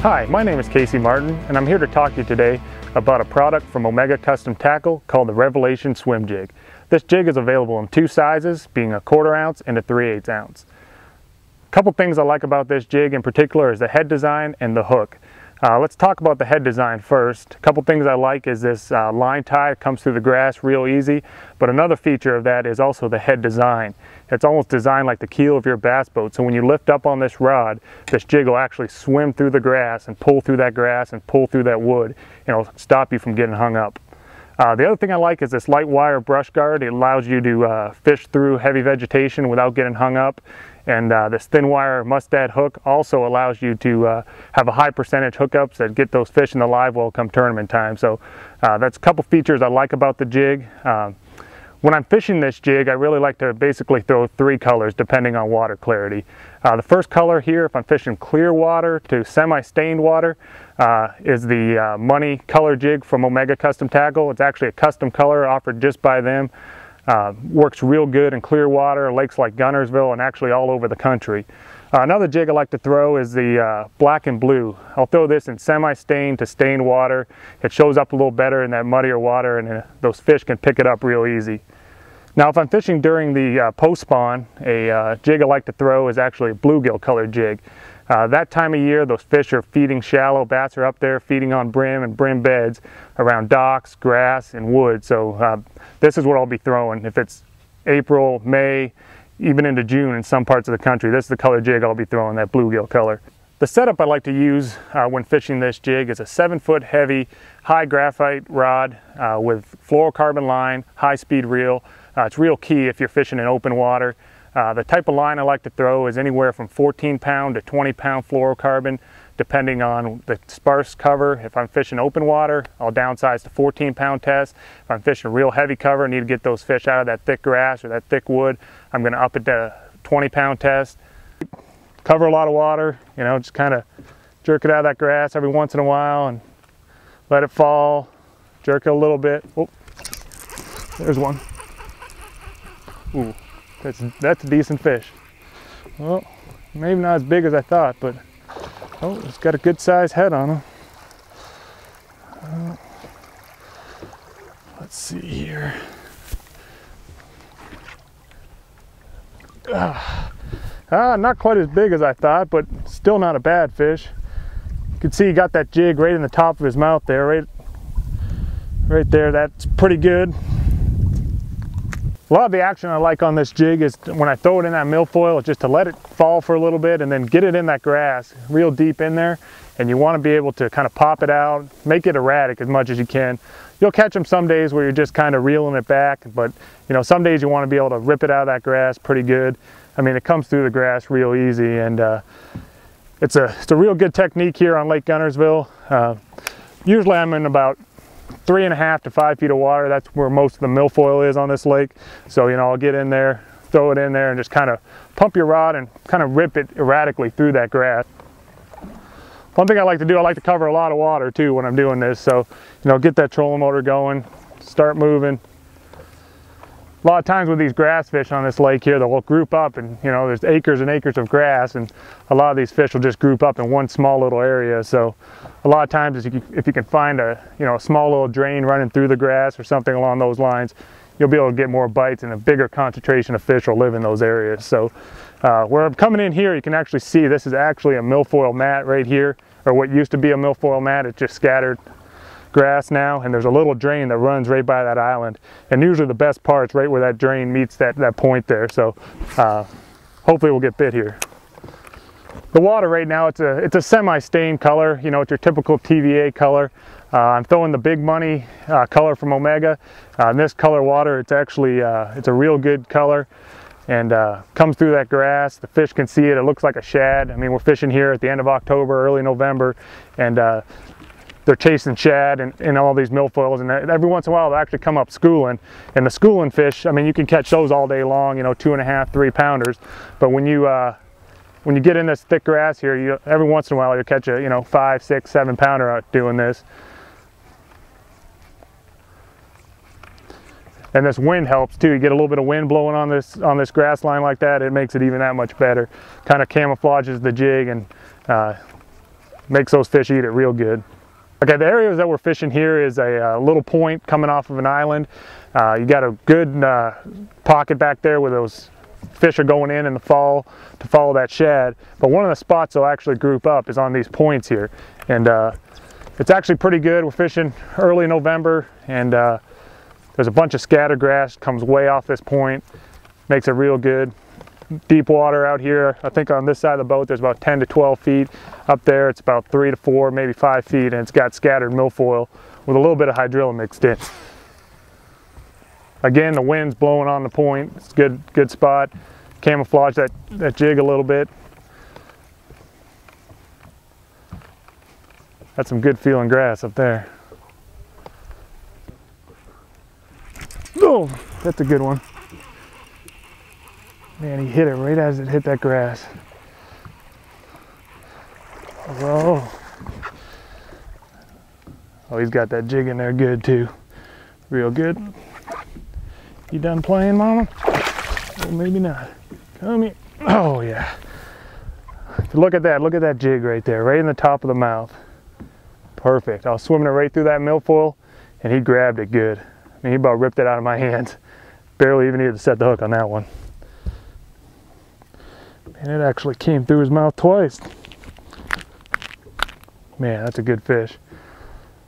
Hi, my name is Casey Martin, and I'm here to talk to you today about a product from Omega Custom Tackle called the Revelation Swim Jig. This jig is available in two sizes, being a 1/4 ounce and a 3/8 ounce. A couple things I like about this jig in particular is the head design and the hook. Let's talk about the head design first. A couple things I like is this line tie. It comes through the grass real easy, but another feature of that is also the head design. It's almost designed like the keel of your bass boat, so when you lift up on this rod, this jig will actually swim through the grass and pull through that grass and pull through that wood, and it'll stop you from getting hung up. The other thing I like is this light wire brush guard. It allows you to fish through heavy vegetation without getting hung up. And this thin wire mustad hook also allows you to have a high percentage hookups that get those fish in the live well come tournament time. So that's a couple features I like about the jig. When I'm fishing this jig, I really like to basically throw 3 colors depending on water clarity. The first color here, if I'm fishing clear water to semi-stained water, is the Money Color Jig from Omega Custom Tackle. It's actually a custom color offered just by them. Works real good in clear water, lakes like Guntersville, and actually all over the country. Another jig I like to throw is the black and blue. I'll throw this in semi-stained to stained water. It shows up a little better in that muddier water, and those fish can pick it up real easy. Now if I'm fishing during the post-spawn, a jig I like to throw is actually a Bluegill Colored Jig. That time of year, those fish are feeding shallow. Bass are up there feeding on brim and brim beds around docks, grass, and wood. So this is what I'll be throwing. If it's April, May, even into June in some parts of the country, this is the color jig I'll be throwing, that bluegill color. The setup I like to use when fishing this jig is a 7-foot heavy, high graphite rod with fluorocarbon line, high-speed reel. It's real key if you're fishing in open water. The type of line I like to throw is anywhere from 14-pound to 20-pound fluorocarbon, depending on the sparse cover. If I'm fishing open water, I'll downsize to 14-pound test. If I'm fishing real heavy cover, need to get those fish out of that thick grass or that thick wood, I'm going to up it to 20-pound test. Cover a lot of water, you know, just kind of jerk it out of that grass every once in a while and let it fall. Jerk it a little bit. Oh, there's one. Ooh. That's a decent fish. Well, maybe not as big as I thought, but oh, it's got a good sized head on him. Let's see here. Not quite as big as I thought, but still not a bad fish. You can see he got that jig right in the top of his mouth there, right there. That's pretty good. A lot of the action I like on this jig is when I throw it in that milfoil, just to let it fall for a little bit and then get it in that grass real deep in there. And you want to be able to kind of pop it out, make it erratic as much as you can. You'll catch them some days where you're just kind of reeling it back, but you know, some days you want to be able to rip it out of that grass pretty good. I mean, it comes through the grass real easy, and it's a real good technique here on Lake Guntersville. Usually I'm in about 3.5 to 5 feet of water. That's where most of the milfoil is on this lake. So, you know, I'll get in there, throw it in there, and just kind of pump your rod and kind of rip it erratically through that grass. One thing I like to do, I like to cover a lot of water too when I'm doing this. So, you know, get that trolling motor going, start moving. A lot of times with these grass fish on this lake here, they'll group up, and you know, there's acres and acres of grass, and a lot of these fish will just group up in one small little area. So a lot of times if you can find a small little drain running through the grass or something along those lines, you'll be able to get more bites, and a bigger concentration of fish will live in those areas. So where I'm coming in here, you can actually see this is actually a milfoil mat right here, or what used to be a milfoil mat. It's just scattered grass now, and there's a little drain that runs right by that island, and usually the best part's right where that drain meets that point there. So hopefully we'll get bit here. The water right now, it's a semi-stained color. You know, it's your typical TVA color. I'm throwing the Big Money color from Omega. This color water, it's actually it's a real good color, and comes through that grass. The fish can see it. It looks like a shad. I mean, we're fishing here at the end of October, early November, and they're chasing shad and all these milfoils, and every once in a while they'll actually come up schooling. And the schooling fish, I mean, you can catch those all day long, you know, 2.5, 3 pounders. But when you get in this thick grass here, every once in a while you'll catch a 5, 6, 7 pounder out doing this. And this wind helps too. You get a little bit of wind blowing on this grass line like that, it makes it even that much better. Kind of camouflages the jig, and Makes those fish eat it real good. Okay, the areas that we're fishing here is a little point coming off of an island. You got a good pocket back there where those fish are going in the fall to follow that shad. But one of the spots they'll actually group up is on these points here. And it's actually pretty good. We're fishing early November, and there's a bunch of scattergrass, comes way off this point. Makes it real good. Deep water out here. I think on this side of the boat there's about 10 to 12 feet. Up there it's about 3 to 4, maybe 5 feet, and it's got scattered milfoil with a little bit of hydrilla mixed in. Again, the wind's blowing on the point. It's a good spot. Camouflage that jig a little bit. That's some good feeling grass up there. Oh, that's a good one. Man, he hit it right as it hit that grass. Whoa. Oh, he's got that jig in there good too. Real good. You done playing, Mama? Well, maybe not. Come here. Oh, yeah. Look at that jig right there, right in the top of the mouth. Perfect. I was swimming it right through that milfoil, and he grabbed it good. I mean, he about ripped it out of my hands. Barely even needed to set the hook on that one. And it actually came through his mouth twice. Man, that's a good fish.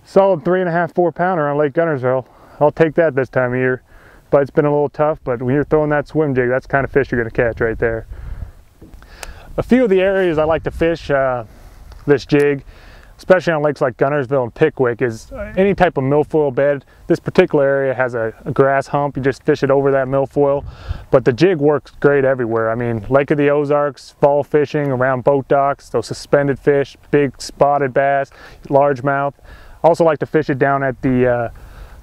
Solid 3.5, 4 pounder on Lake Guntersville. I'll take that this time of year. But it's been a little tough, but when you're throwing that swim jig, that's the kind of fish you're gonna catch right there. A few of the areas I like to fish this jig, especially on lakes like Guntersville and Pickwick, is any type of milfoil bed. This particular area has a grass hump. You just fish it over that milfoil. But the jig works great everywhere. I mean, Lake of the Ozarks, fall fishing, around boat docks, those suspended fish, big spotted bass, largemouth. Also like to fish it down at the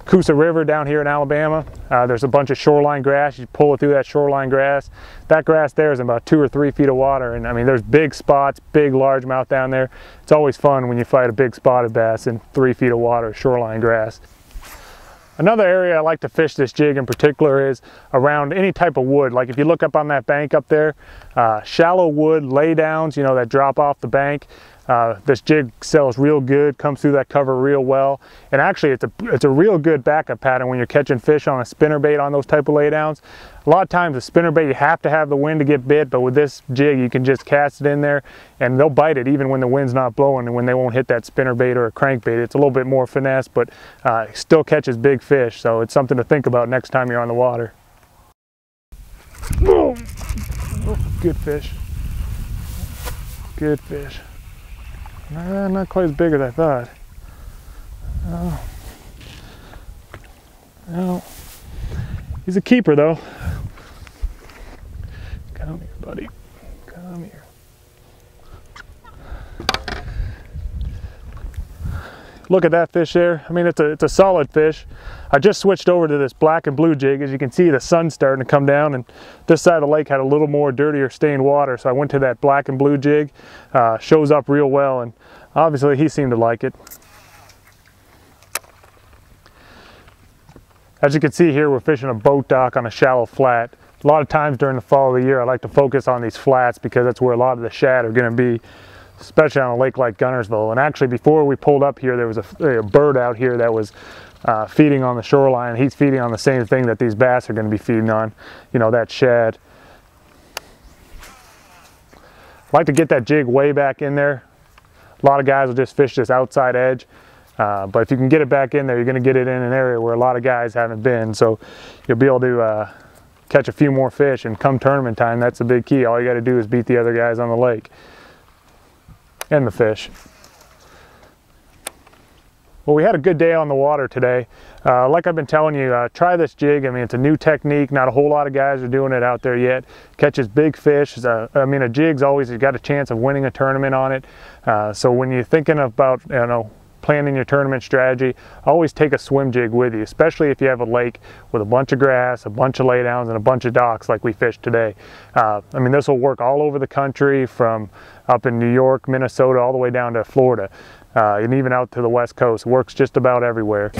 Coosa River down here in Alabama. There's a bunch of shoreline grass. You pull it through that shoreline grass. That grass there is in about 2 or 3 feet of water, and I mean there's big spots, big largemouth down there. It's always fun when you fight a big spotted bass in 3 feet of water, shoreline grass. Another area I like to fish this jig in particular is around any type of wood. Like if you look up on that bank up there, shallow wood laydowns, you know, that drop off the bank. This jig sells real good, comes through that cover real well, and actually it's a real good backup pattern when you're catching fish on a spinnerbait on those type of laydowns. A lot of times the spinnerbait you have to have the wind to get bit, but with this jig you can just cast it in there and they'll bite it even when the wind's not blowing and when they won't hit that spinnerbait or a crankbait. It's a little bit more finesse, but still catches big fish, so it's something to think about next time you're on the water. Oh, good fish. Good fish. Not quite as big as I thought. Oh. No. He's a keeper though. Come here, buddy. Come here. Look at that fish there. I mean, it's a solid fish. I just switched over to this black and blue jig. As you can see, the sun's starting to come down, and this side of the lake had a little more dirtier stained water, so I went to that black and blue jig. Shows up real well, and obviously he seemed to like it. As you can see here, we're fishing a boat dock on a shallow flat. A lot of times during the fall of the year, I like to focus on these flats because that's where a lot of the shad are going to be, especially on a lake like Guntersville. And actually, before we pulled up here, there was a bird out here that was feeding on the shoreline. He's feeding on the same thing that these bass are going to be feeding on, you know, that shad. I like to get that jig way back in there. A lot of guys will just fish this outside edge, but if you can get it back in there, you're going to get it in an area where a lot of guys haven't been, so you'll be able to catch a few more fish, and come tournament time, that's the big key. All you got to do is beat the other guys on the lake and the fish. Well, we had a good day on the water today. Like I've been telling you, try this jig. I mean, it's a new technique. Not a whole lot of guys are doing it out there yet. Catches big fish. I mean, a jig's always got a chance of winning a tournament on it. So when you're thinking about, you know, planning your tournament strategy, always take a swim jig with you, especially if you have a lake with a bunch of grass, a bunch of laydowns, and a bunch of docks like we fished today. I mean, this will work all over the country, from up in New York, Minnesota, all the way down to Florida, and even out to the West Coast. It works just about everywhere.